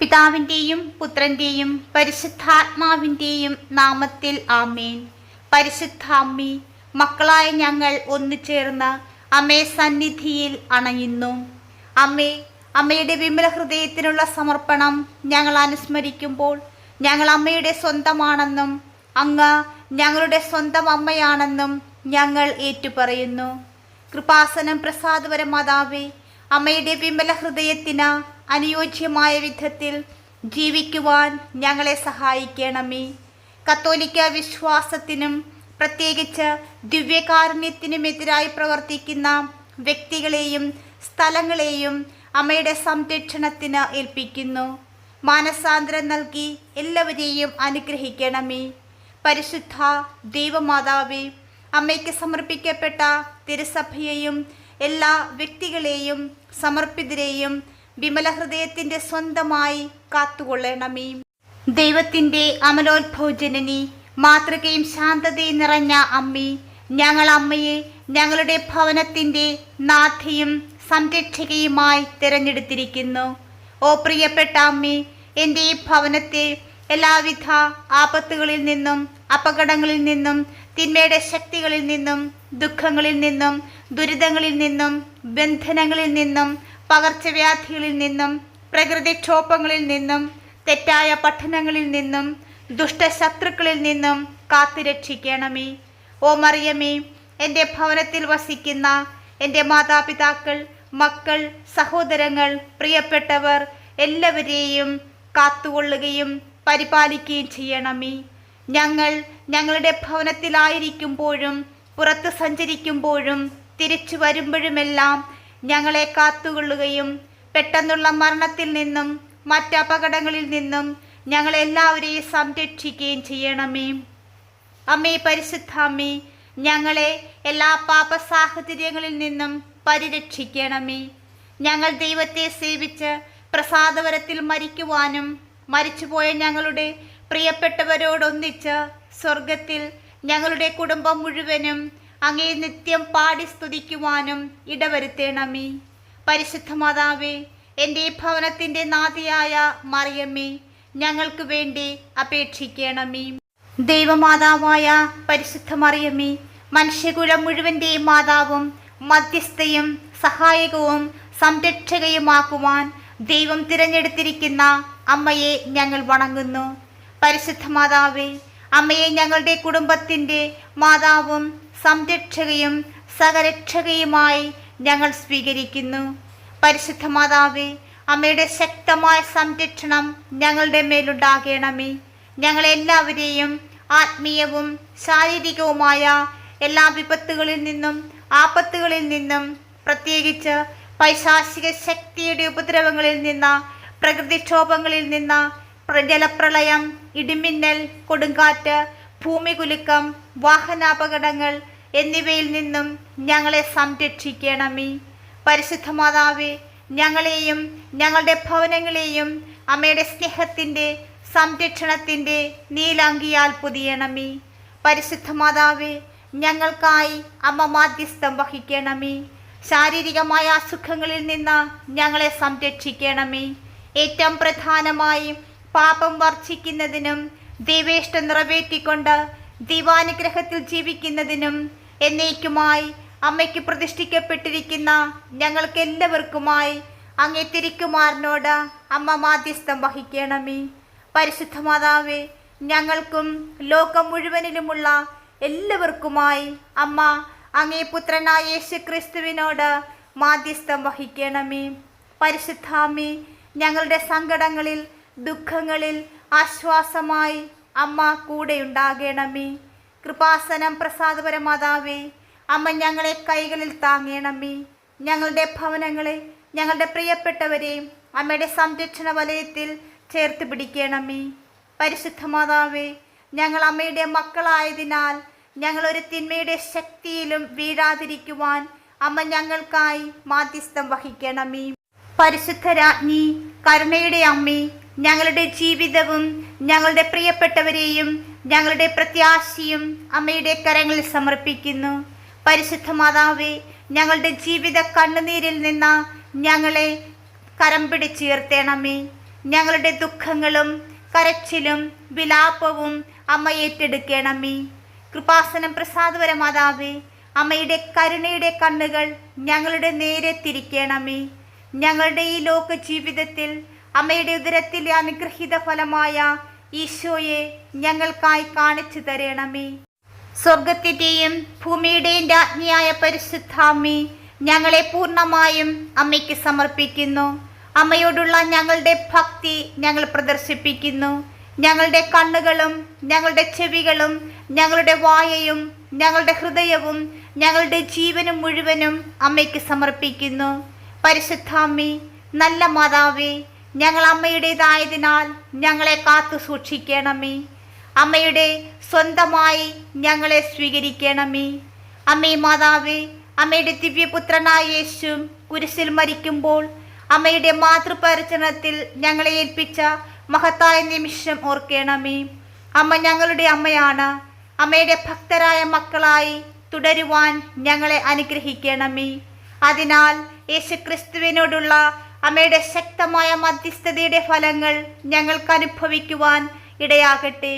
പിതാവിൻ്റെയും പുത്രൻ്റെയും പരിശുദ്ധാത്മാവിൻ്റെയും നാമത്തിൽ ആമേൻ. പരിശുദ്ധ അമ്മി, മക്കളായ ഞങ്ങൾ ഒന്നുചേർന്ന് അമ്മയെ സന്നിധിയിൽ അണയുന്നു. അമ്മേ, അമ്മയുടെ വിമല ഹൃദയത്തിനുള്ള സമർപ്പണം ഞങ്ങൾ അനുസ്മരിക്കുമ്പോൾ ഞങ്ങൾ അമ്മയുടെ സ്വന്തമാണെന്നും അങ്ങ് ഞങ്ങളുടെ സ്വന്തം അമ്മയാണെന്നും ഞങ്ങൾ ഏറ്റുപറയുന്നു. കൃപാസനം പ്രസാദപര മാതാവേ, അമ്മയുടെ വിമല ഹൃദയത്തിന് അനുയോജ്യമായ വിധത്തിൽ ജീവിക്കുവാൻ ഞങ്ങളെ സഹായിക്കണമേ. കത്തോലിക്ക വിശ്വാസത്തിനും പ്രത്യേകിച്ച് ദിവ്യകാരുണ്യത്തിനുമെതിരായി പ്രവർത്തിക്കുന്ന വ്യക്തികളെയും സ്ഥലങ്ങളെയും അമ്മയുടെ സംരക്ഷണത്തിന് ഏൽപ്പിക്കുന്നു. മാനസാന്തരം നൽകി എല്ലാവരെയും അനുഗ്രഹിക്കണമേ. പരിശുദ്ധ ദൈവമാതാവേ, അമ്മയ്ക്ക് സമർപ്പിക്കപ്പെട്ട തിരുസഭയെയും എല്ലാ വ്യക്തികളെയും സമർപ്പിതരെയും വിമല ഹൃദയത്തിൻ്റെ സ്വന്തമായി കാത്തുകൊള്ളണമേ. ദൈവത്തിൻ്റെ അമലോത്ഭവജനനി, മാതൃകയും ശാന്തതയും നിറഞ്ഞ അമ്മേ, ഞങ്ങൾ അമ്മയെ ഞങ്ങളുടെ ഭവനത്തിൻ്റെ നാഥയും സംരക്ഷകയുമായി തിരഞ്ഞെടുത്തിരിക്കുന്നു. ഓ പ്രിയപ്പെട്ട അമ്മേ, എൻ്റെ ഈ ഭവനത്തെ എല്ലാവിധ ആപത്തുകളിൽ നിന്നും അപകടങ്ങളിൽ നിന്നും തിന്മയുടെ ശക്തികളിൽ നിന്നും ദുഃഖങ്ങളിൽ നിന്നും ദുരിതങ്ങളിൽ നിന്നും ബന്ധനങ്ങളിൽ നിന്നും പകർച്ചവ്യാധികളിൽ നിന്നും പ്രകൃതിക്ഷോഭങ്ങളിൽ നിന്നും തെറ്റായ പഠനങ്ങളിൽ നിന്നും ദുഷ്ടശത്രുക്കളിൽ നിന്നും കാത്തുരക്ഷിക്കണമേ. ഓ മറിയമേ, എൻ്റെ ഭവനത്തിൽ വസിക്കുന്ന എൻ്റെ മാതാപിതാക്കൾ, മക്കൾ, സഹോദരങ്ങൾ, പ്രിയപ്പെട്ടവർ എല്ലാവരെയും കാത്തുകൊള്ളുകയും പരിപാലിക്കുകയും ചെയ്യണമേ. ഞങ്ങൾ ഞങ്ങളുടെ ഭവനത്തിലായിരിക്കുമ്പോഴും പുറത്ത് സഞ്ചരിക്കുമ്പോഴും തിരിച്ചു വരുമ്പോഴുമെല്ലാം ഞങ്ങളെ കാത്തുകൊള്ളുകയും പെട്ടെന്നുള്ള മരണത്തിൽ നിന്നും മറ്റ് അപകടങ്ങളിൽ നിന്നും ഞങ്ങളെല്ലാവരെയും സംരക്ഷിക്കുകയും ചെയ്യണമേ. അമ്മേ, പരിശുദ്ധ അമ്മേ, ഞങ്ങളെ എല്ലാ പാപ സാഹചര്യങ്ങളിൽ നിന്നും പരിരക്ഷിക്കണമേ. ഞങ്ങൾ ദൈവത്തെ സേവിച്ച് പ്രസാദവരത്തിൽ മരിക്കുവാനും മരിച്ചുപോയ ഞങ്ങളുടെ പ്രിയപ്പെട്ടവരോടൊന്നിച്ച് സ്വർഗത്തിൽ ഞങ്ങളുടെ കുടുംബം മുഴുവനും അങ്ങേ നിത്യം പാടി സ്തുതിക്കുവാനും ഇടവരുത്തണമേ. പരിശുദ്ധ മാതാവേ, എൻ്റെ ഈ ഭവനത്തിൻ്റെ നാഥിയായ മറിയമ്മേ, ഞങ്ങൾക്ക് വേണ്ടി അപേക്ഷിക്കണമേ. ദൈവമാതാവായ പരിശുദ്ധ മറിയമ്മേ, മനുഷ്യകുലം മുഴുവൻ്റെയും മാതാവും മധ്യസ്ഥയും സഹായകവും സംരക്ഷകയുമാക്കുവാൻ ദൈവം തിരഞ്ഞെടുത്തിരിക്കുന്ന അമ്മയെ ഞങ്ങൾ വണങ്ങുന്നു. പരിശുദ്ധ മാതാവേ, അമ്മയെ ഞങ്ങളുടെ കുടുംബത്തിൻ്റെ മാതാവും സംരക്ഷകയും സഹരക്ഷകയുമായി ഞങ്ങൾ സ്വീകരിക്കുന്നു. പരിശുദ്ധ മാതാവേ, അമ്മയുടെ ശക്തമായ സംരക്ഷണം ഞങ്ങളുടെ മേലുണ്ടാകണമേ. ഞങ്ങളെല്ലാവരെയും ആത്മീയവും ശാരീരികവുമായ എല്ലാ വിപത്തുകളിൽ നിന്നും ആപത്തുകളിൽ നിന്നും പ്രത്യേകിച്ച് പൈശാചിക ശക്തിയുടെ ഉപദ്രവങ്ങളിൽ നിന്ന് പ്രകൃതിക്ഷോഭങ്ങളിൽ നിന്ന് ജലപ്രളയം, ഇടിമിന്നൽ, കൊടുങ്കാറ്റ്, ഭൂമികുലുക്കം, വാഹനാപകടങ്ങൾ എന്നിവയിൽ നിന്നും ഞങ്ങളെ സംരക്ഷിക്കണമേ. പരിശുദ്ധ മാതാവേ, ഞങ്ങളെയും ഞങ്ങളുടെ ഭവനങ്ങളെയും അമ്മയുടെ സ്നേഹത്തിൻ്റെ സംരക്ഷണത്തിൻ്റെ നീലാങ്കിയാൽ പൊതിയണമേ. പരിശുദ്ധ മാതാവേ, ഞങ്ങൾക്കായി അമ്മ മാധ്യസ്ഥം വഹിക്കണമേ. ശാരീരികമായ അസുഖങ്ങളിൽ നിന്ന് ഞങ്ങളെ സംരക്ഷിക്കണമേ. ഏറ്റവും പ്രധാനമായി പാപം വർജിക്കുന്നതിനും ദൈവേഷ്ടം നിറവേറ്റിക്കൊണ്ട് ദൈവാനുഗ്രഹത്തിൽ ജീവിക്കുന്നതിനും എന്നേക്കുമായി അമ്മയ്ക്ക് പ്രതിഷ്ഠിക്കപ്പെട്ടിരിക്കുന്ന ഞങ്ങൾക്ക് എല്ലാവർക്കുമായി അങ്ങേ തിരുക്കുമാരനോട് അമ്മ മാധ്യസ്ഥം വഹിക്കണമേ. പരിശുദ്ധ മാതാവേ, ഞങ്ങൾക്കും ലോകം മുഴുവനിലുമുള്ള എല്ലാവർക്കുമായി അമ്മ അങ്ങേ പുത്രനായ യേശു ക്രിസ്തുവിനോട് മാധ്യസ്ഥം വഹിക്കണമേ. പരിശുദ്ധ അമ്മേ, ഞങ്ങളുടെ സങ്കടങ്ങളിൽ ദുഃഖങ്ങളിൽ ആശ്വാസമായി അമ്മ കൂടെ ഉണ്ടാകണമേ. കൃപാസനം പ്രസാദപര മാതാവേ, അമ്മ ഞങ്ങളെ കൈകളിൽ താങ്ങണമേ. ഞങ്ങളുടെ ഭവനങ്ങളെ, ഞങ്ങളുടെ പ്രിയപ്പെട്ടവരെയും അമ്മയുടെ സംരക്ഷണ വലയത്തിൽ ചേർത്ത് പിടിക്കണമേ. പരിശുദ്ധ മാതാവേ, ഞങ്ങൾ അമ്മയുടെ മക്കളായതിനാൽ ഞങ്ങളൊരു തിന്മയുടെ ശക്തിയിലും വീഴാതിരിക്കുവാൻ അമ്മ ഞങ്ങൾക്കായി മാധ്യസ്ഥം വഹിക്കണമേ. പരിശുദ്ധ രാജ്ഞി, കരുണയുടെ അമ്മേ, ഞങ്ങളുടെ ജീവിതവും ഞങ്ങളുടെ പ്രിയപ്പെട്ടവരെയും ഞങ്ങളുടെ പ്രത്യാശയും അമ്മയുടെ കരങ്ങളിൽ സമർപ്പിക്കുന്നു. പരിശുദ്ധ മാതാവേ, ഞങ്ങളുടെ ജീവിത കണ്ണുനീരിൽ നിന്ന് ഞങ്ങളെ കരം പിടിച്ചുയർത്തണമേ. ഞങ്ങളുടെ ദുഃഖങ്ങളും കരച്ചിലും വിലാപവും അമ്മ ഏറ്റെടുക്കണമേ. കൃപാസനം പ്രസാദപര മാതാവേ, അമ്മയുടെ കരുണയുടെ കണ്ണുകൾ ഞങ്ങളുടെ നേരെ തിരിക്കണമേ. ഞങ്ങളുടെ ഈ ലോക ജീവിതത്തിൽ അമ്മയുടെ ഉദരത്തിലെ അനുഗ്രഹീത ഫലമായ ഈശോയെ ഞങ്ങൾക്കായി കാണിച്ചു തരണമേ. സ്വർഗത്തിന്റെയും ഭൂമിയുടെയും രാജ്ഞിയായ പരിശുദ്ധാമ്മേ, ഞങ്ങളെ പൂർണ്ണമായും അമ്മയ്ക്ക് സമർപ്പിക്കുന്നു. അമ്മയോടുള്ള ഞങ്ങളുടെ ഭക്തി ഞങ്ങൾ പ്രദർശിപ്പിക്കുന്നു. ഞങ്ങളുടെ കണ്ണുകളും ഞങ്ങളുടെ ചെവികളും ഞങ്ങളുടെ വായയും ഞങ്ങളുടെ ഹൃദയവും ഞങ്ങളുടെ ജീവനും മുഴുവനും അമ്മയ്ക്ക് സമർപ്പിക്കുന്നു. പരിശുദ്ധാമ്മേ, നല്ല മാതാവേ, ഞങ്ങൾ അമ്മയുടേതായതിനാൽ ഞങ്ങളെ കാത്തു സൂക്ഷിക്കണമേ. അമ്മയുടെ സ്വന്തമായി ഞങ്ങളെ സ്വീകരിക്കണമേ. അമ്മേ മാതാവേ, അമ്മയുടെ ദിവ്യപുത്രനായ യേശു കുരിശിൽ മരിക്കുമ്പോൾ അമ്മയുടെ മാതൃപരിചരണത്തിൽ ഞങ്ങളെ ഏൽപ്പിച്ച മഹത്തായ നിമിഷം ഓർക്കണമേ. അമ്മ ഞങ്ങളുടെ അമ്മയാണ്. അമ്മയുടെ ഭക്തരായ മക്കളായി തുടരുവാൻ ഞങ്ങളെ അനുഗ്രഹിക്കണമേ. അതിനാൽ യേശുക്രിസ്തുവിനോടുള്ള അമ്മയുടെ ശക്തമായ മധ്യസ്ഥതയുടെ ഫലങ്ങൾ ഞങ്ങൾക്ക് അനുഭവിക്കുവാൻ ഇടയാകട്ടെ.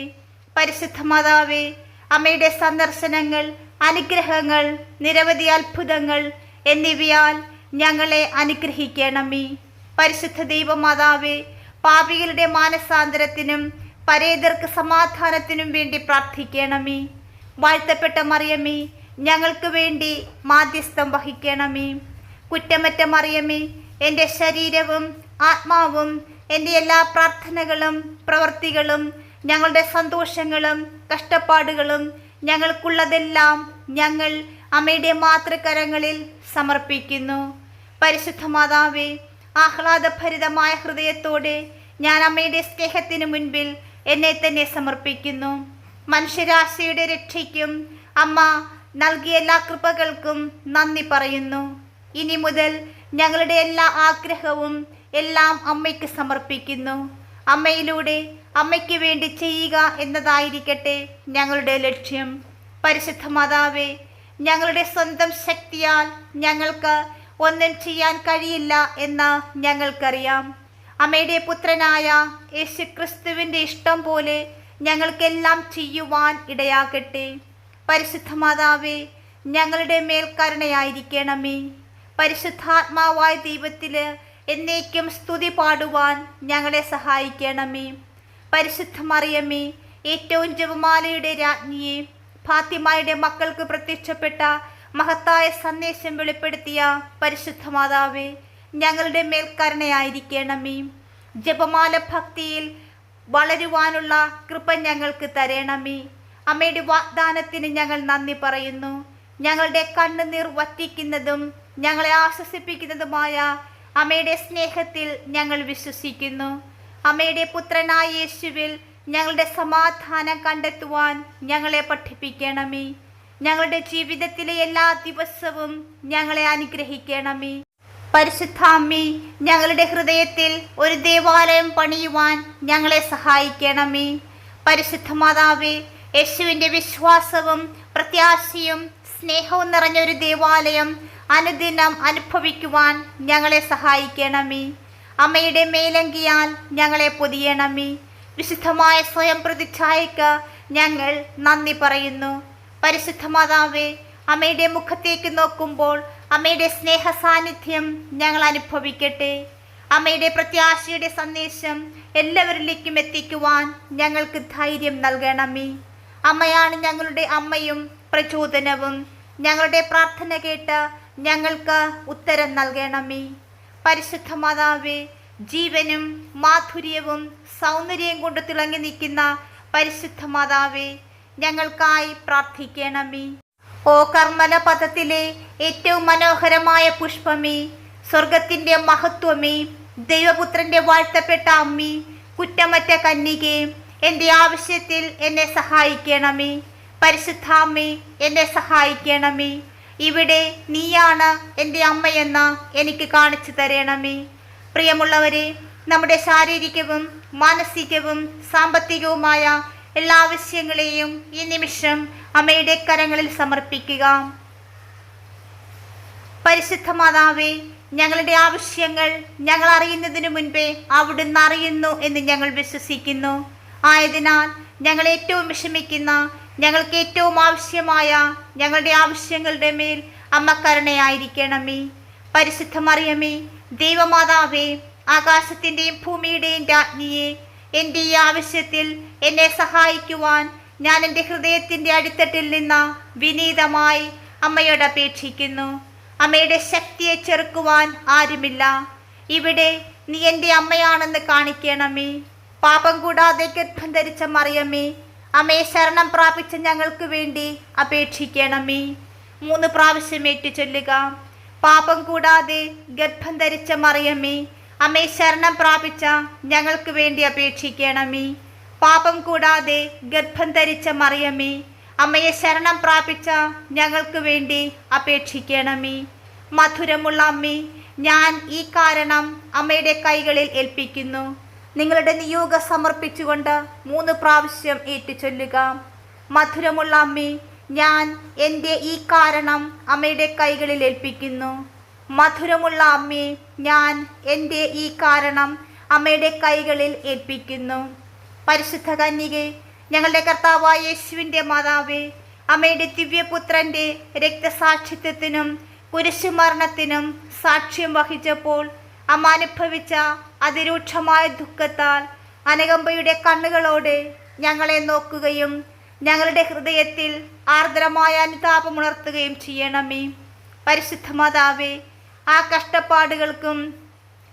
പരിശുദ്ധ മാതാവേ, അമ്മയുടെ സന്ദർശനങ്ങൾ, അനുഗ്രഹങ്ങൾ, നിരവധി അത്ഭുതങ്ങൾ എന്നിവയാൽ ഞങ്ങളെ അനുഗ്രഹിക്കണമേ. പരിശുദ്ധ ദൈവമാതാവേ, പാപികളുടെ മാനസാന്തരത്തിനും പരേതർക്ക് സമാധാനത്തിനും വേണ്ടി പ്രാർത്ഥിക്കണമേ. വാഴ്ത്തപ്പെട്ട മറിയമേ, ഞങ്ങൾക്ക് വേണ്ടി മാധ്യസ്ഥം വഹിക്കണമേ. കുറ്റമറ്റ മറിയമേ, എൻ്റെ ശരീരവും ആത്മാവും എൻ്റെ എല്ലാ പ്രാർത്ഥനകളും പ്രവൃത്തികളും ഞങ്ങളുടെ സന്തോഷങ്ങളും കഷ്ടപ്പാടുകളും ഞങ്ങൾക്കുള്ളതെല്ലാം ഞങ്ങൾ അമ്മയുടെ മാതൃകരങ്ങളിൽ സമർപ്പിക്കുന്നു. പരിശുദ്ധ മാതാവേ, ആഹ്ലാദഭരിതമായ ഹൃദയത്തോടെ ഞാൻ അമ്മയുടെ സ്നേഹത്തിന് മുൻപിൽ എന്നെ തന്നെ സമർപ്പിക്കുന്നു. മനുഷ്യരാശിയുടെ രക്ഷയ്ക്കും അമ്മ നൽകിയ എല്ലാ കൃപകൾക്കും നന്ദി പറയുന്നു. ഇനി മുതൽ ഞങ്ങളുടെ എല്ലാ ആഗ്രഹവും എല്ലാം അമ്മയ്ക്ക് സമർപ്പിക്കുന്നു. അമ്മയിലൂടെ അമ്മയ്ക്ക് വേണ്ടി ചെയ്യുക എന്നതായിരിക്കട്ടെ ഞങ്ങളുടെ ലക്ഷ്യം. പരിശുദ്ധ മാതാവേ, ഞങ്ങളുടെ സ്വന്തം ശക്തിയാൽ ഞങ്ങൾക്ക് ഒന്നും ചെയ്യാൻ കഴിയില്ല എന്ന് ഞങ്ങൾക്കറിയാം. അമ്മയുടെ പുത്രനായ യേശുക്രിസ്തുവിൻ്റെ ഇഷ്ടം പോലെ ഞങ്ങൾക്കെല്ലാം ചെയ്യുവാൻ ഇടയാകട്ടെ. പരിശുദ്ധ മാതാവേ, ഞങ്ങളുടെ മേൽ കരുണയായിരിക്കണമേ. പരിശുദ്ധാത്മാവായ ദൈവത്തിൽ എന്നേക്കും സ്തുതി പാടുവാൻ ഞങ്ങളെ സഹായിക്കണമേ. പരിശുദ്ധ മറിയമേ, ഏറ്റവും ജപമാലയുടെ രാജ്ഞിയെ, ഫാത്തിമയുടെ മക്കൾക്ക് പ്രത്യക്ഷപ്പെട്ട മഹത്തായ സന്ദേശം വെളിപ്പെടുത്തിയ പരിശുദ്ധ മാതാവേ, ഞങ്ങളുടെ മേൽ കരുണയായിരിക്കണമേ. ജപമാല ഭക്തിയിൽ വളരുവാനുള്ള കൃപ ഞങ്ങൾക്ക് തരണമേ. അമ്മയുടെ വാഗ്ദാനത്തിന് ഞങ്ങൾ നന്ദി പറയുന്നു. ഞങ്ങളുടെ കണ്ണുനീർ വറ്റിക്കുന്നതും ഞങ്ങളെ ആശ്വസിപ്പിക്കുന്നതുമായ അമ്മയുടെ സ്നേഹത്തിൽ ഞങ്ങൾ വിശ്വസിക്കുന്നു. അമ്മയുടെ പുത്രനായ യേശുവിൽ ഞങ്ങളുടെ സമാധാനം കണ്ടെത്തുവാൻ ഞങ്ങളെ പഠിപ്പിക്കണമേ. ഞങ്ങളുടെ ജീവിതത്തിലെ എല്ലാ ദിവസവും ഞങ്ങളെ അനുഗ്രഹിക്കണമേ. പരിശുദ്ധാമ്മേ, ഞങ്ങളുടെ ഹൃദയത്തിൽ ഒരു ദേവാലയം പണിയുവാൻ ഞങ്ങളെ സഹായിക്കണമേ. പരിശുദ്ധ മാതാവേ, യേശുവിൻ്റെ വിശ്വാസവും പ്രത്യാശയും സ്നേഹവും നിറഞ്ഞൊരു ദേവാലയം അനുദിനം അനുഭവിക്കുവാൻ ഞങ്ങളെ സഹായിക്കണമേ. അമ്മയുടെ മേലങ്കിയാൽ ഞങ്ങളെ പൊതിയണമേ. വിശുദ്ധമായ സ്വയം പ്രതിച്ഛായയ്ക്ക് ഞങ്ങൾ നന്ദി പറയുന്നു. പരിശുദ്ധ മാതാവേ, അമ്മയുടെ മുഖത്തേക്ക് നോക്കുമ്പോൾ അമ്മയുടെ സ്നേഹ സാന്നിധ്യം ഞങ്ങൾ അനുഭവിക്കട്ടെ. അമ്മയുടെ പ്രത്യാശയുടെ സന്ദേശം എല്ലാവരിലേക്കും എത്തിക്കുവാൻ ഞങ്ങൾക്ക് ധൈര്യം നൽകണമേ. അമ്മയാണ് ഞങ്ങളുടെ അമ്മയും പ്രചോദനവും. ഞങ്ങളുടെ പ്രാർത്ഥന കേട്ട് ഞങ്ങൾക്ക് ഉത്തരം നൽകണമേ. പരിശുദ്ധ മാതാവേ, ജീവനും മാധുര്യവും സൗന്ദര്യം കൊണ്ട് തിളങ്ങി നിൽക്കുന്ന പരിശുദ്ധ മാതാവേ, ഞങ്ങൾക്കായി പ്രാർത്ഥിക്കണമേ. ഓ കർമ്മല പദത്തിലെ ഏറ്റവും മനോഹരമായ പുഷ്പമേ, സ്വർഗത്തിൻ്റെ മഹത്വമേ, ദൈവപുത്രൻ്റെ വാഴ്ത്തപ്പെട്ട അമ്മേ, കുറ്റമറ്റ കന്യകേ, എൻ്റെ ആവശ്യത്തിൽ എന്നെ സഹായിക്കണമേ. പരിശുദ്ധാമ്മേ, എന്നെ സഹായിക്കണമേ. ഇവിടെ നീയാണ് എൻ്റെ അമ്മയെന്ന് എനിക്ക് കാണിച്ചു തരണമേ. പ്രിയമുള്ളവരെ, നമ്മുടെ ശാരീരികവും മാനസികവും സാമ്പത്തികവുമായ എല്ലാ ആവശ്യങ്ങളെയും ഈ നിമിഷം അമ്മയുടെ കരങ്ങളിൽ സമർപ്പിക്കുക. പരിശുദ്ധ മാതാവേ, ഞങ്ങളുടെ ആവശ്യങ്ങൾ ഞങ്ങൾ അറിയുന്നതിനു മുൻപേ അവിടുന്ന് അറിയുന്നു എന്ന് ഞങ്ങൾ വിശ്വസിക്കുന്നു. ആയതിനാൽ ഞങ്ങൾ ഏറ്റവും വിഷമിക്കുന്ന, ഞങ്ങൾക്ക് ഏറ്റവും ആവശ്യമായ ഞങ്ങളുടെ ആവശ്യങ്ങളുടെ മേൽ അമ്മ കരുണയായിരിക്കണമേ. പരിശുദ്ധ മറിയമേ, ദൈവമാതാവേ, ആകാശത്തിൻ്റെയും ഭൂമിയുടെയും രാജ്ഞിയെ, എൻ്റെ ഈ ആവശ്യത്തിൽ എന്നെ സഹായിക്കുവാൻ ഞാൻ എൻ്റെ ഹൃദയത്തിൻ്റെ അടിത്തട്ടിൽ നിന്ന് വിനീതമായി അമ്മയോട് അപേക്ഷിക്കുന്നു. അമ്മയുടെ ശക്തിയെ ചെറുക്കുവാൻ ആരുമില്ല. ഇവിടെ നീ എൻ്റെ അമ്മയാണെന്ന് കാണിക്കണമേ. പാപം കൂടാതെ ഗർഭം ധരിച്ച മറിയമേ, അമ്മയെ ശരണം പ്രാപിച്ച ഞങ്ങൾക്ക് വേണ്ടി അപേക്ഷിക്കണമേ. 3 പ്രാവശ്യം ഏറ്റു ചൊല്ലുക. പാപം കൂടാതെ ഗർഭം ധരിച്ച മറിയമേ, അമ്മയെ ശരണം പ്രാപിച്ച ഞങ്ങൾക്ക് വേണ്ടി അപേക്ഷിക്കണമേ. പാപം കൂടാതെ ഗർഭം ധരിച്ച മറിയമേ, അമ്മയെ ശരണം പ്രാപിച്ച ഞങ്ങൾക്ക് വേണ്ടി അപേക്ഷിക്കണമേ. മധുരമുള്ള അമ്മേ, ഞാൻ ഈ കാരണം അമ്മയുടെ കൈകളിൽ ഏൽപ്പിക്കുന്നു. നിങ്ങളുടെ നിയോഗം സമർപ്പിച്ചുകൊണ്ട് 3 പ്രാവശ്യം ഏറ്റു ചൊല്ലുക. മധുരമുള്ള അമ്മേ, ഞാൻ എൻ്റെ ഈ കാരണം അമ്മയുടെ കൈകളിൽ ഏൽപ്പിക്കുന്നു. മധുരമുള്ള അമ്മേ, ഞാൻ എൻ്റെ ഈ കാരണം അമ്മയുടെ കൈകളിൽ ഏൽപ്പിക്കുന്നു. പരിശുദ്ധ കന്യകേ, ഞങ്ങളുടെ കർത്താവായ യേശുവിൻ്റെ മാതാവേ, അമ്മയുടെ ദിവ്യപുത്രൻ്റെ രക്തസാക്ഷിത്വത്തിനും കുരിശുമരണത്തിനും സാക്ഷ്യം വഹിച്ചപ്പോൾ അമ്മ അനുഭവിച്ച അതിരൂക്ഷമായ ദുഃഖത്താൽ അനുകമ്പയുടെ കണ്ണുകളോടെ ഞങ്ങളെ നോക്കുകയും ഞങ്ങളുടെ ഹൃദയത്തിൽ ആർദ്രമായ അനുതാപമുണർത്തുകയും ചെയ്യണമേ. പരിശുദ്ധ മാതാവേ, ആ കഷ്ടപ്പാടുകൾക്കും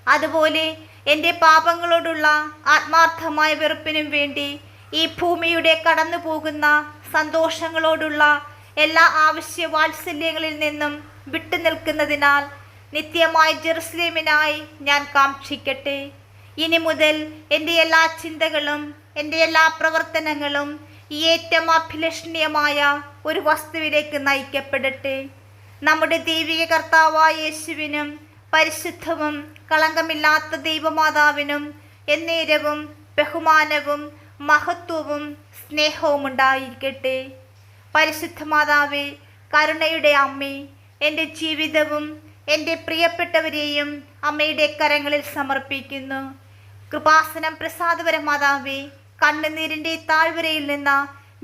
അതുപോലെ എൻ്റെ പാപങ്ങളോടുള്ള ആത്മാർത്ഥമായ വെറുപ്പിനും വേണ്ടി ഈ ഭൂമിയുടെ കടന്നു പോകുന്ന സന്തോഷങ്ങളോടുള്ള എല്ലാ ആവശ്യ വാത്സല്യങ്ങളിൽ നിന്നും വിട്ടുനിൽക്കുന്നതിനാൽ നിത്യമായ ജെറുസലേമിനായി ഞാൻ കാക്ഷിക്കട്ടെ. ഇനി മുതൽ എൻ്റെ എല്ലാ ചിന്തകളും എൻ്റെ എല്ലാ പ്രവർത്തനങ്ങളും ഈ ഏറ്റവും അഭിലഷണീയമായ ഒരു വസ്തുവിലേക്ക് നയിക്കപ്പെടട്ടെ. നമ്മുടെ ദൈവിക കർത്താവായ യേശുവിനും പരിശുദ്ധവും കളങ്കമില്ലാത്ത ദൈവമാതാവിനും എന്നേരവും ബഹുമാനവും മഹത്വവും സ്നേഹവും ഉണ്ടായിരിക്കട്ടെ. പരിശുദ്ധ മാതാവേ, കരുണയുടെ അമ്മേ, എൻ്റെ ജീവിതവും എൻ്റെ പ്രിയപ്പെട്ടവരെയും അമ്മയുടെ കരങ്ങളിൽ സമർപ്പിക്കുന്നു. കൃപാസനം പ്രസാദപര മാതാവേ, കണ്ണുനീരിൻ്റെ താഴ്വരയിൽ നിന്ന്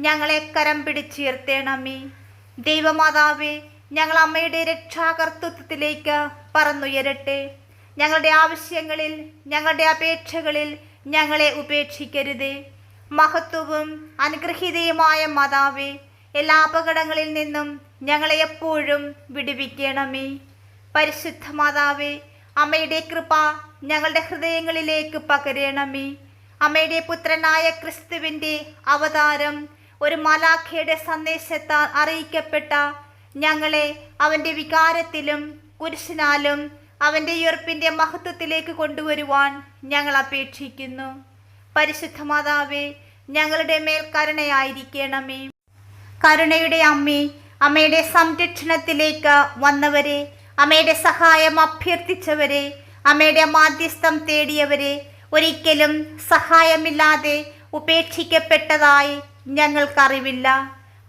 ഞങ്ങളെ കരം പിടിച്ചുയർത്തേണമേ. ദൈവമാതാവേ, ഞങ്ങൾ അമ്മയുടെ രക്ഷാകർത്തൃത്വത്തിലേക്ക് പറന്നുയരട്ടെ. ഞങ്ങളുടെ ആവശ്യങ്ങളിൽ, ഞങ്ങളുടെ അപേക്ഷകളിൽ ഞങ്ങളെ ഉപേക്ഷിക്കരുതേ. മഹത്വവും അനുഗ്രഹീതയുമായ മാതാവേ, എല്ലാ അപകടങ്ങളിൽ നിന്നും ഞങ്ങളെ എപ്പോഴും വിടുവിക്കണമേ. പരിശുദ്ധ മാതാവേ, അമ്മയുടെ കൃപ ഞങ്ങളുടെ ഹൃദയങ്ങളിലേക്ക് പകരണമേ. അമ്മയുടെ പുത്രനായ ക്രിസ്തുവിൻ്റെ അവതാരം ഒരു മാലാഖയുടെ സന്ദേശത്താൽ അറിയിക്കപ്പെട്ട ഞങ്ങളെ അവൻ്റെ വികാരത്തിലും കുരിശിനാലും അവൻ്റെ ഉയർപ്പിൻ്റെ മഹത്വത്തിലേക്ക് കൊണ്ടുവരുവാൻ ഞങ്ങൾ അപേക്ഷിക്കുന്നു. പരിശുദ്ധ മാതാവേ, ഞങ്ങളുടെ മേൽ കരുണയായിരിക്കണമേ. കരുണയുടെ അമ്മേ, അമ്മയുടെ സംരക്ഷണത്തിലേക്ക് വന്നവരെ, അമ്മയുടെ സഹായം അഭ്യർത്ഥിച്ചവരെ, അമ്മയുടെ മാധ്യസ്ഥം തേടിയവരെ ഒരിക്കലും സഹായമില്ലാതെ ഉപേക്ഷിക്കപ്പെട്ടതായി ഞങ്ങൾക്കറിവില്ല.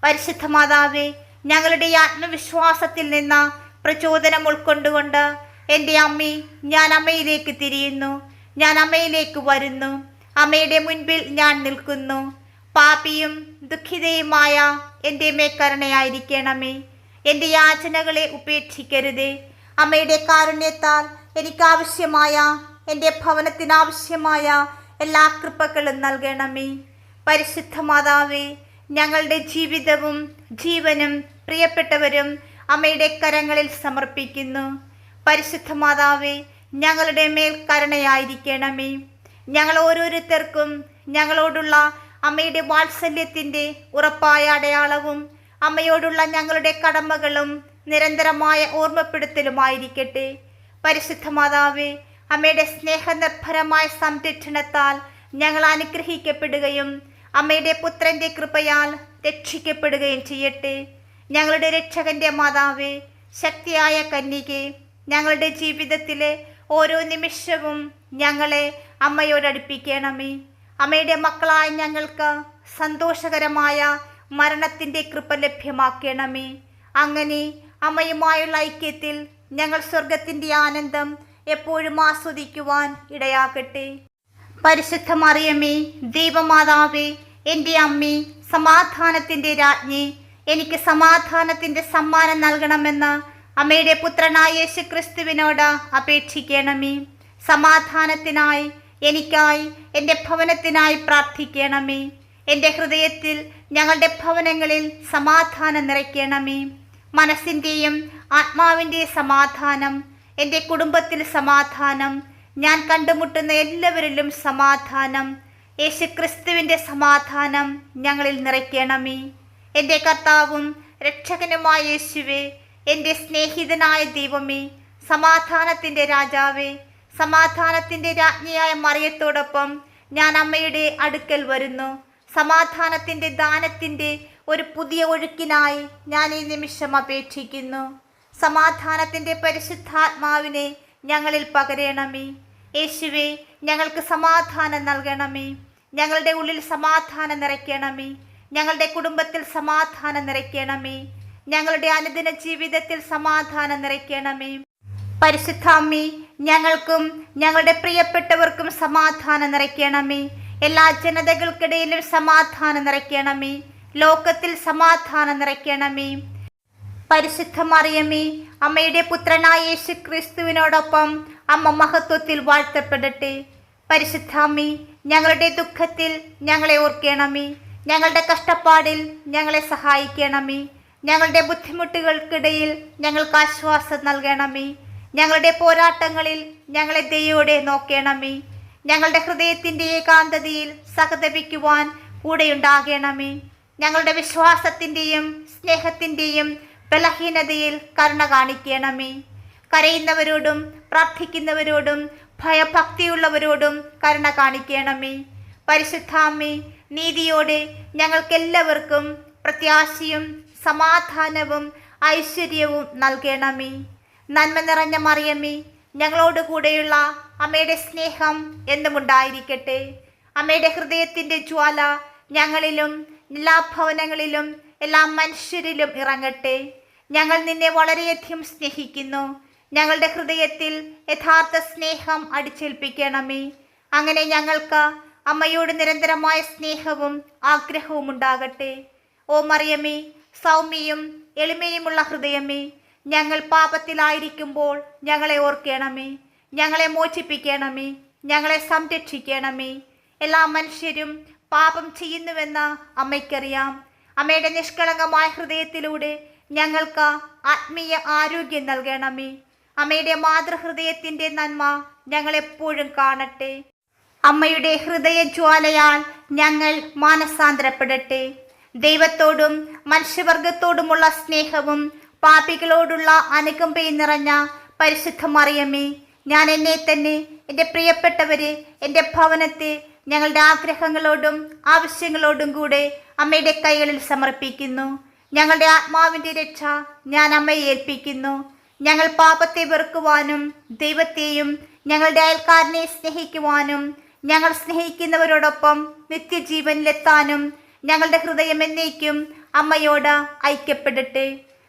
പരിശുദ്ധ മാതാവേ, ഞങ്ങളുടെ ആത്മവിശ്വാസത്തിൽ നിന്ന് പ്രചോദനം ഉൾക്കൊണ്ടുകൊണ്ട് എൻ്റെ അമ്മേ, ഞാൻ അമ്മയിലേക്ക് തിരിയുന്നു, ഞാൻ അമ്മയിലേക്ക് വരുന്നു. അമ്മയുടെ മുൻപിൽ ഞാൻ നിൽക്കുന്നു. പാപിയും ദുഃഖിതയുമായ എൻ്റെ മേൽ കരുണയായിരിക്കണമേ. എൻ്റെ യാചനകളെ ഉപേക്ഷിക്കരുതേ. അമ്മയുടെ കാരുണ്യത്താൽ എനിക്കാവശ്യമായ, എൻ്റെ ഭവനത്തിനാവശ്യമായ എല്ലാ കൃപകളും നൽകണമേ. പരിശുദ്ധ മാതാവേ, ഞങ്ങളുടെ ജീവിതവും ജീവനും പ്രിയപ്പെട്ടവരും അമ്മയുടെ കരങ്ങളിൽ സമർപ്പിക്കുന്നു. പരിശുദ്ധ മാതാവേ, ഞങ്ങളുടെ മേൽ കരുണയായിരിക്കണമേ. ഞങ്ങൾ ഓരോരുത്തർക്കും ഞങ്ങളോടുള്ള അമ്മയുടെ വാത്സല്യത്തിൻ്റെ ഉറപ്പായ അടയാളവും അമ്മയോടുള്ള ഞങ്ങളുടെ കടമകളും നിരന്തരമായ ഓർമ്മപ്പെടുത്തലുമായിരിക്കട്ടെ. പരിശുദ്ധ മാതാവേ, അമ്മയുടെ സ്നേഹനിർഭരമായ സംരക്ഷണത്താൽ ഞങ്ങൾ അനുഗ്രഹിക്കപ്പെടുകയും അമ്മയുടെ പുത്രൻ്റെ കൃപയാൽ രക്ഷിക്കപ്പെടുകയും ചെയ്യട്ടെ. ഞങ്ങളുടെ രക്ഷകൻ്റെ മാതാവേ, ശക്തിയായ കന്യകേ, ഞങ്ങളുടെ ജീവിതത്തിലെ ഓരോ നിമിഷവും ഞങ്ങളെ അമ്മയോടടുപ്പിക്കണമേ. അമ്മയുടെ മക്കളായ ഞങ്ങൾക്ക് സന്തോഷകരമായ മരണത്തിൻ്റെ കൃപ ലഭ്യമാക്കണമേ. അങ്ങനെ അമ്മയുമായുള്ള ഐക്യത്തിൽ ഞങ്ങൾ സ്വർഗത്തിൻ്റെ ആനന്ദം എപ്പോഴും ആസ്വദിക്കുവാൻ ഇടയാകട്ടെ. പരിശുദ്ധ മറിയമേ, ദൈവമാതാവേ, എൻ്റെ അമ്മേ, സമാധാനത്തിൻ്റെ രാജ്ഞി, എനിക്ക് സമാധാനത്തിൻ്റെ സമ്മാനം നൽകണമെന്ന് അമ്മയുടെ പുത്രനായ യേശു ക്രിസ്തുവിനോട് അപേക്ഷിക്കണമേ. സമാധാനത്തിനായി എനിക്കായി എൻ്റെ ഭവനത്തിനായി പ്രാർത്ഥിക്കണമേ. എൻ്റെ ഹൃദയത്തിൽ ഞങ്ങളുടെ ഭവനങ്ങളിൽ സമാധാനം നിറയ്ക്കണമേ. മനസ്സിൻ്റെയും ആത്മാവിൻ്റെയും സമാധാനം, എൻ്റെ കുടുംബത്തിൽ സമാധാനം, ഞാൻ കണ്ടുമുട്ടുന്ന എല്ലാവരിലും സമാധാനം, യേശുക്രിസ്തുവിൻ്റെ സമാധാനം ഞങ്ങളിൽ നിറയ്ക്കണമേ. എൻ്റെ കർത്താവും രക്ഷകനുമായ യേശുവേ, എൻ്റെ സ്നേഹിതനായ ദൈവമേ, സമാധാനത്തിൻ്റെ രാജാവേ, സമാധാനത്തിൻ്റെ രാജ്ഞിയായ മറിയത്തോടൊപ്പം ഞാൻ അമ്മയുടെ അടുക്കൽ വരുന്നു. സമാധാനത്തിൻ്റെ ദാനത്തിൻ്റെ ഒരു പുതിയ ഒഴുക്കിനായി ഞാൻ ഈ നിമിഷം അപേക്ഷിക്കുന്നു. സമാധാനത്തിൻ്റെ പരിശുദ്ധാത്മാവിനെ ഞങ്ങളിൽ പകരണമേ. യേശുവേ, ഞങ്ങൾക്ക് സമാധാനം നൽകണമേ. ഞങ്ങളുടെ ഉള്ളിൽ സമാധാനം നിറയ്ക്കണമേ. ഞങ്ങളുടെ കുടുംബത്തിൽ സമാധാനം നിറയ്ക്കണമേ. ഞങ്ങളുടെ അനുദിന ജീവിതത്തിൽ സമാധാനം നിറയ്ക്കണമേ. പരിശുദ്ധാമ്മേ, ഞങ്ങൾക്കും ഞങ്ങളുടെ പ്രിയപ്പെട്ടവർക്കും സമാധാനം നിറയ്ക്കണമേ. എല്ലാ ജനതകൾക്കിടയിലും സമാധാനം നിറയ്ക്കണമേ. ലോകത്തിൽ സമാധാനം നിറയ്ക്കണമേ. പരിശുദ്ധ മറിയമേ, അമ്മയുടെ പുത്രനായ യേശു ക്രിസ്തുവിനോടൊപ്പം അമ്മ മഹത്വത്തിൽ വാഴ്ത്തപ്പെടട്ടെ. പരിശുദ്ധാമ്മേ, ഞങ്ങളുടെ ദുഃഖത്തിൽ ഞങ്ങളെ ഓർക്കണമേ. ഞങ്ങളുടെ കഷ്ടപ്പാടിൽ ഞങ്ങളെ സഹായിക്കണമേ. ഞങ്ങളുടെ ബുദ്ധിമുട്ടുകൾക്കിടയിൽ ഞങ്ങൾക്ക് ആശ്വാസം നൽകണമേ. ഞങ്ങളുടെ പോരാട്ടങ്ങളിൽ ഞങ്ങളെ ദയോടെ നോക്കണമേ. ഞങ്ങളുടെ ഹൃദയത്തിൻ്റെ ഏകാന്തതയിൽ സഹതപിക്കുവാൻ കൂടെയുണ്ടാകണമേ. ഞങ്ങളുടെ വിശ്വാസത്തിൻ്റെയും സ്നേഹത്തിൻ്റെയും ബലഹീനതയിൽ കരുണ കാണിക്കണമേ. കരയുന്നവരോടും പ്രാർത്ഥിക്കുന്നവരോടും ഭയഭക്തിയുള്ളവരോടും കരുണ കാണിക്കണമേ. പരിശുദ്ധാമ്മേ, നീതിയോടെ ഞങ്ങൾക്കെല്ലാവർക്കും പ്രത്യാശയും സമാധാനവും ഐശ്വര്യവും നൽകണമേ. നന്മ നിറഞ്ഞ മറിയമേ, ഞങ്ങളോട് കൂടെയുള്ള അമ്മയുടെ സ്നേഹം എന്നും ഉണ്ടായിരിക്കട്ടെ. അമ്മയുടെ ഹൃദയത്തിൻ്റെ ജ്വാല ഞങ്ങളിലും എല്ലാ ഭവനങ്ങളിലും എല്ലാ മനുഷ്യരിലും ഇറങ്ങട്ടെ. ഞങ്ങൾ നിന്നെ വളരെയധികം സ്നേഹിക്കുന്നു. ഞങ്ങളുടെ ഹൃദയത്തിൽ യഥാർത്ഥ സ്നേഹം അടിച്ചേൽപ്പിക്കണമേ. അങ്ങനെ ഞങ്ങൾക്ക് അമ്മയോട് നിരന്തരമായ സ്നേഹവും ആഗ്രഹവും ഉണ്ടാകട്ടെ. ഓ മറിയമേ, സൗമ്യയും എളിമയുമുള്ള ഹൃദയമേ, ഞങ്ങൾ പാപത്തിലായിരിക്കുമ്പോൾ ഞങ്ങളെ ഓർക്കണമേ. ഞങ്ങളെ മോചിപ്പിക്കണമേ. ഞങ്ങളെ സംരക്ഷിക്കണമേ. എല്ലാ മനുഷ്യരും പാപം ചെയ്യുന്നുവെന്ന് അമ്മയ്ക്കറിയാം. അമ്മയുടെ നിഷ്കളങ്കമായ ഹൃദയത്തിലൂടെ ഞങ്ങൾക്ക് ആത്മീയ ആരോഗ്യം നൽകണമേ. അമ്മയുടെ മാതൃഹൃദയത്തിൻ്റെ നന്മ ഞങ്ങളെപ്പോഴും കാണട്ടെ. അമ്മയുടെ ഹൃദയജ്വാലയാൽ ഞങ്ങൾ മാനസാന്തരപ്പെടട്ടെ. ദൈവത്തോടും മനുഷ്യവർഗത്തോടുമുള്ള സ്നേഹവും പാപികളോടുള്ള അനുകമ്പയും നിറഞ്ഞ പരിശുദ്ധ മറിയമേ, ഞാൻ എന്നെ തന്നെ, എൻ്റെ പ്രിയപ്പെട്ടവരെ, എൻ്റെ ഭവനത്തെ ഞങ്ങളുടെ ആഗ്രഹങ്ങളോടും ആവശ്യങ്ങളോടും കൂടെ അമ്മയുടെ കൈകളിൽ സമർപ്പിക്കുന്നു. ഞങ്ങളുടെ ആത്മാവിൻ്റെ രക്ഷ ഞാൻ അമ്മയെ ഏൽപ്പിക്കുന്നു. ഞങ്ങൾ പാപത്തെ വെറുക്കുവാനും ദൈവത്തെയും ഞങ്ങളുടെ അയൽക്കാരനെ സ്നേഹിക്കുവാനും ഞങ്ങൾ സ്നേഹിക്കുന്നവരോടൊപ്പം നിത്യജീവനിലെത്താനും ഞങ്ങളുടെ ഹൃദയം എന്നേക്കും അമ്മയോട് ഐക്യപ്പെടട്ടെ.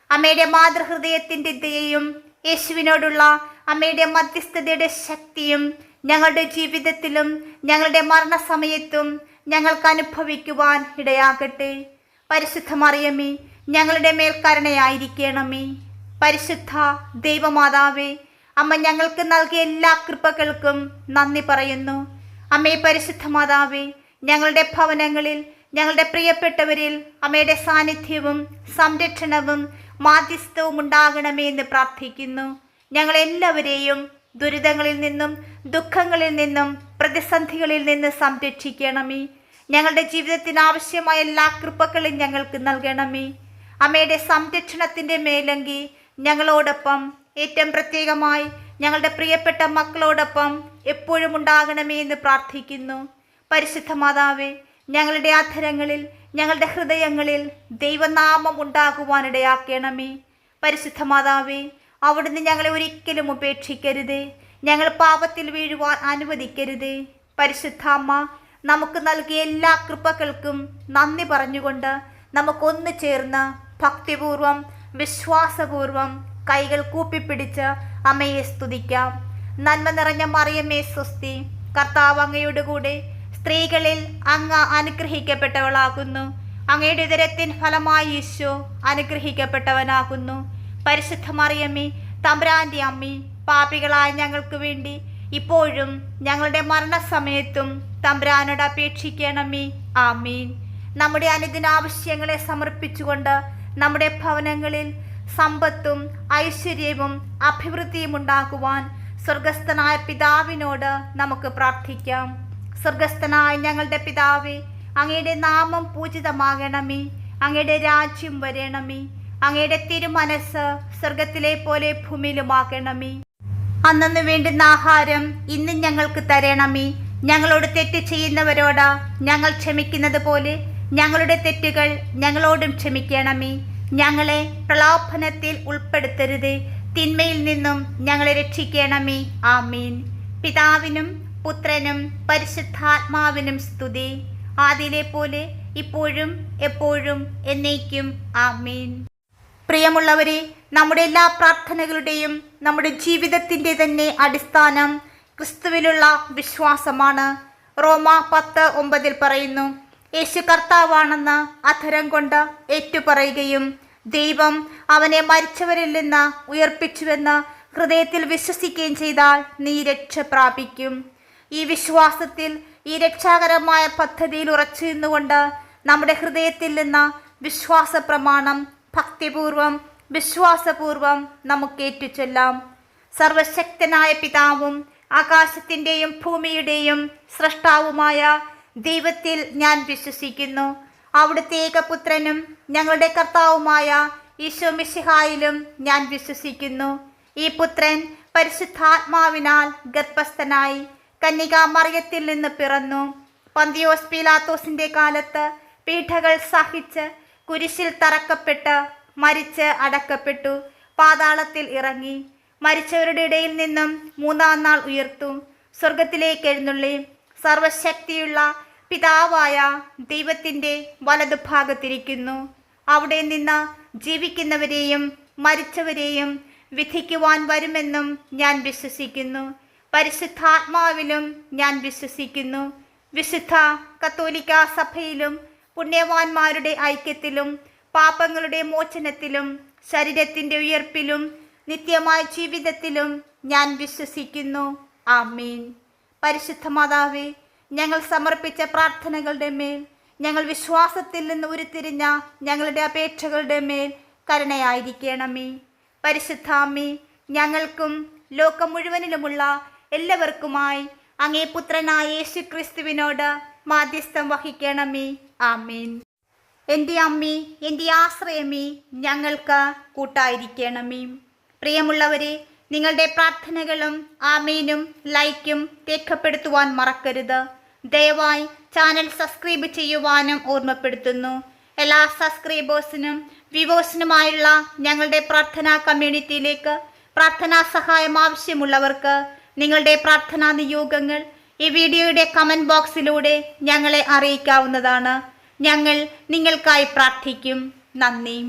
അമ്മയുടെ മാതൃഹൃദയത്തിൻ്റെ ദയയും യേശുവിനോടുള്ള അമ്മയുടെ മധ്യസ്ഥതയുടെ ശക്തിയും ഞങ്ങളുടെ ജീവിതത്തിലും ഞങ്ങളുടെ മരണസമയത്തും ഞങ്ങൾക്ക് അനുഭവിക്കുവാൻ ഇടയാകട്ടെ. പരിശുദ്ധ മറിയമേ, ഞങ്ങളുടെ മേൽ കരുണയായിരിക്കണമേ. പരിശുദ്ധ ദൈവമാതാവേ, അമ്മ ഞങ്ങൾക്ക് നൽകിയ എല്ലാ കൃപകൾക്കും നന്ദി പറയുന്നു. അമ്മേ പരിശുദ്ധ മാതാവേ, ഞങ്ങളുടെ ഭവനങ്ങളിൽ ഞങ്ങളുടെ പ്രിയപ്പെട്ടവരിൽ അമ്മയുടെ സാന്നിധ്യവും സംരക്ഷണവും മാധ്യസ്ഥവും ഉണ്ടാകണമേ എന്ന് പ്രാർത്ഥിക്കുന്നു. ഞങ്ങളെല്ലാവരെയും ദുരിതങ്ങളിൽ നിന്നും ദുഃഖങ്ങളിൽ നിന്നും പ്രതിസന്ധികളിൽ നിന്ന് സംരക്ഷിക്കണമേ. ഞങ്ങളുടെ ജീവിതത്തിന് ആവശ്യമായ എല്ലാ കൃപകളും ഞങ്ങൾക്ക് നൽകണമേ. അമ്മയുടെ സംരക്ഷണത്തിൻ്റെ മേലങ്കി ഞങ്ങളോടൊപ്പം, ഏറ്റവും പ്രത്യേകമായി ഞങ്ങളുടെ പ്രിയപ്പെട്ട മക്കളോടൊപ്പം എപ്പോഴും ഉണ്ടാകണമേ എന്ന് പ്രാർത്ഥിക്കുന്നു. പരിശുദ്ധ മാതാവേ, ഞങ്ങളുടെ അധരങ്ങളിൽ ഞങ്ങളുടെ ഹൃദയങ്ങളിൽ ദൈവനാമം ഉണ്ടാകുവാനിടയാക്കണമേ. പരിശുദ്ധ മാതാവേ, അവിടുന്ന് ഞങ്ങളെ ഒരിക്കലും ഉപേക്ഷിക്കരുതേ. ഞങ്ങൾ പാപത്തിൽ വീഴുവാൻ അനുവദിക്കരുതേ. പരിശുദ്ധ അമ്മ നമുക്ക് നൽകിയ എല്ലാ കൃപകൾക്കും നന്ദി പറഞ്ഞുകൊണ്ട് നമുക്കൊന്നു ചേർന്ന് ഭക്തിപൂർവം വിശ്വാസപൂർവം കൈകൾ കൂപ്പിപ്പിടിച്ച് അമ്മയെ സ്തുതിക്കാം. നന്മ നിറഞ്ഞ മറിയമേ സ്വസ്തി, കർത്താവ് അങ്ങയുടെ കൂടെ സ്ത്രീകളിൽ അങ്ങ് അനുഗ്രഹിക്കപ്പെട്ടവളാകുന്നു. അങ്ങയുടെ ഉദരത്തിൻ ഫലമായി ഈശോ അനുഗ്രഹിക്കപ്പെട്ടവനാകുന്നു. പരിശുദ്ധ മറിയമേ, തമ്പുരാന്റെ അമ്മേ, പാപികളായ ഞങ്ങൾക്ക് വേണ്ടി ഇപ്പോഴും ഞങ്ങളുടെ മരണസമയത്തും തമ്പുരാനോട് അപേക്ഷിക്കണമേ. ആമീൻ. നമ്മുടെ അനുദിന ആവശ്യങ്ങളെ സമർപ്പിച്ചുകൊണ്ട് നമ്മുടെ ഭവനങ്ങളിൽ സമ്പത്തും ഐശ്വര്യവും അഭിവൃദ്ധിയും ഉണ്ടാക്കുവാൻ സ്വർഗസ്ഥനായ പിതാവിനോട് നമുക്ക് പ്രാർത്ഥിക്കാം. സ്വർഗസ്ഥനായ ഞങ്ങളുടെ പിതാവേ, അങ്ങയുടെ നാമം പൂജിതമാകണമേ. അങ്ങയുടെ രാജ്യം വരണമേ. അങ്ങയുടെ തിരുമനസ് സ്വർഗത്തിലെ പോലെ ഭൂമിയിലുമാകണമേ. അന്നു വേണ്ടുന്ന ആഹാരം ഇന്ന് ഞങ്ങൾക്ക് തരണമേ. ഞങ്ങളോട് തെറ്റ് ചെയ്യുന്നവരോട് ഞങ്ങൾ ക്ഷമിക്കുന്നത് പോലെ ഞങ്ങളുടെ തെറ്റുകൾ ഞങ്ങളോടും ക്ഷമിക്കണമേ. ഞങ്ങളെ പ്രലോഭനത്തിൽ ഉൾപ്പെടുത്തരുതേ, തിന്മയിൽ നിന്നും ഞങ്ങളെ രക്ഷിക്കണമേ. ആമീൻ. പിതാവിനും പുത്രനും പരിശുദ്ധാത്മാവിനും സ്തുതി, ആദിയിലെ പോലെ ഇപ്പോഴും എപ്പോഴും എന്നേക്കും. ആമീൻ. പ്രിയമുള്ളവരെ, നമ്മുടെ എല്ലാ പ്രാർത്ഥനകളുടെയും നമ്മുടെ ജീവിതത്തിൻ്റെ തന്നെ അടിസ്ഥാനം ക്രിസ്തുവിലുള്ള വിശ്വാസമാണ്. റോമ 10:9 പറയുന്നു, യേശു കർത്താവാണെന്ന് അധരം കൊണ്ട് ഏറ്റുപറയുകയും ദൈവം അവനെ മരിച്ചവരിൽ നിന്ന് ഉയർപ്പിച്ചുവെന്ന് ഹൃദയത്തിൽ വിശ്വസിക്കുകയും ചെയ്താൽ നീ രക്ഷ പ്രാപിക്കും. ഈ വിശ്വാസത്തിൽ, ഈ രക്ഷാകരമായ പദ്ധതിയിൽ ഉറച്ചു നിന്നുകൊണ്ട് നമ്മുടെ ഹൃദയത്തിൽ നിന്ന് വിശ്വാസ പ്രമാണം ഭക്തിപൂർവം വിശ്വാസപൂർവം നമുക്ക് ഏറ്റുചൊല്ലാം. സർവശക്തനായ പിതാവും ആകാശത്തിൻ്റെയും ഭൂമിയുടെയും സൃഷ്ടാവുമായ ദൈവത്തിൽ ഞാൻ വിശ്വസിക്കുന്നു. അവിടുത്തെ ഏകപുത്രനും ഞങ്ങളുടെ കർത്താവുമായ ഈശോ മിശിഹായിലും ഞാൻ വിശ്വസിക്കുന്നു. ഈ പുത്രൻ പരിശുദ്ധാത്മാവിനാൽ ഗർഭസ്ഥനായി കന്യകാ മറിയത്തിൽ നിന്ന് പിറന്നു. പന്തിയോസ് പീലാത്തോസിന്റെ കാലത്ത് പീഡകൾ സഹിച്ച് കുരിശിൽ തറക്കപ്പെട്ട് മരിച്ച് അടക്കപ്പെട്ടു. പാതാളത്തിൽ ഇറങ്ങി. മരിച്ചവരുടെ ഇടയിൽ നിന്നും 3-ാം നാൾ ഉയർത്തു. സ്വർഗത്തിലേക്ക് എഴുന്നള്ളി. സർവശക്തിയുള്ള പിതാവായ ദൈവത്തിൻ്റെ വലതുഭാഗത്തിരിക്കുന്നു. അവിടെ നിന്ന് ജീവിക്കുന്നവരെയും മരിച്ചവരെയും വിധിക്കുവാൻ വരുമെന്നും ഞാൻ വിശ്വസിക്കുന്നു. പരിശുദ്ധാത്മാവിലും ഞാൻ വിശ്വസിക്കുന്നു. വിശുദ്ധ കത്തോലിക്ക സഭയിലും പുണ്യവാന്മാരുടെ ഐക്യത്തിലും പാപങ്ങളുടെ മോചനത്തിലും ശരീരത്തിൻ്റെ ഉയർപ്പിലും നിത്യമായ ജീവിതത്തിലും ഞാൻ വിശ്വസിക്കുന്നു. ആമീൻ. പരിശുദ്ധ മാതാവേ, ഞങ്ങൾ സമർപ്പിച്ച പ്രാർത്ഥനകളുടെ മേൽ, ഞങ്ങൾ വിശ്വാസത്തിൽ നിന്ന് ഉരുത്തിരിഞ്ഞ ഞങ്ങളുടെ അപേക്ഷകളുടെ മേൽ കരുണയായിരിക്കണമേ. പരിശുദ്ധ അമ്മേ, ഞങ്ങൾക്കും ലോകം മുഴുവനിലുമുള്ള എല്ലാവർക്കുമായി അങ്ങേ പുത്രനായ യേശു ക്രിസ്തുവിനോട് മാധ്യസ്ഥം വഹിക്കണമേ. ആമീൻ. എൻ്റെ അമ്മേ, എൻ്റെ ആശ്രയമേ, ഞങ്ങൾക്ക് കൂട്ടായിരിക്കണമേ. പ്രിയമുള്ളവരെ, നിങ്ങളുടെ പ്രാർത്ഥനകളും ആമീനും ലൈക്കും രേഖപ്പെടുത്തുവാൻ മറക്കരുത്. ദയവായി ചാനൽ സബ്സ്ക്രൈബ് ചെയ്യുവാനും ഓർമ്മപ്പെടുത്തുന്നു. എല്ലാ സബ്സ്ക്രൈബേഴ്സിനും വ്യൂവേഴ്സിനുമായുള്ള ഞങ്ങളുടെ പ്രാർത്ഥനാ കമ്മ്യൂണിറ്റിയിലേക്ക് പ്രാർത്ഥനാ സഹായം ആവശ്യമുള്ളവർക്ക് നിങ്ങളുടെ പ്രാർത്ഥനാ നിയോഗങ്ങൾ ഈ വീഡിയോയുടെ കമൻറ്റ് ബോക്സിലൂടെ ഞങ്ങളെ അറിയിക്കാവുന്നതാണ്. ഞങ്ങൾ നിങ്ങൾക്കായി പ്രാർത്ഥിക്കും. നന്ദി.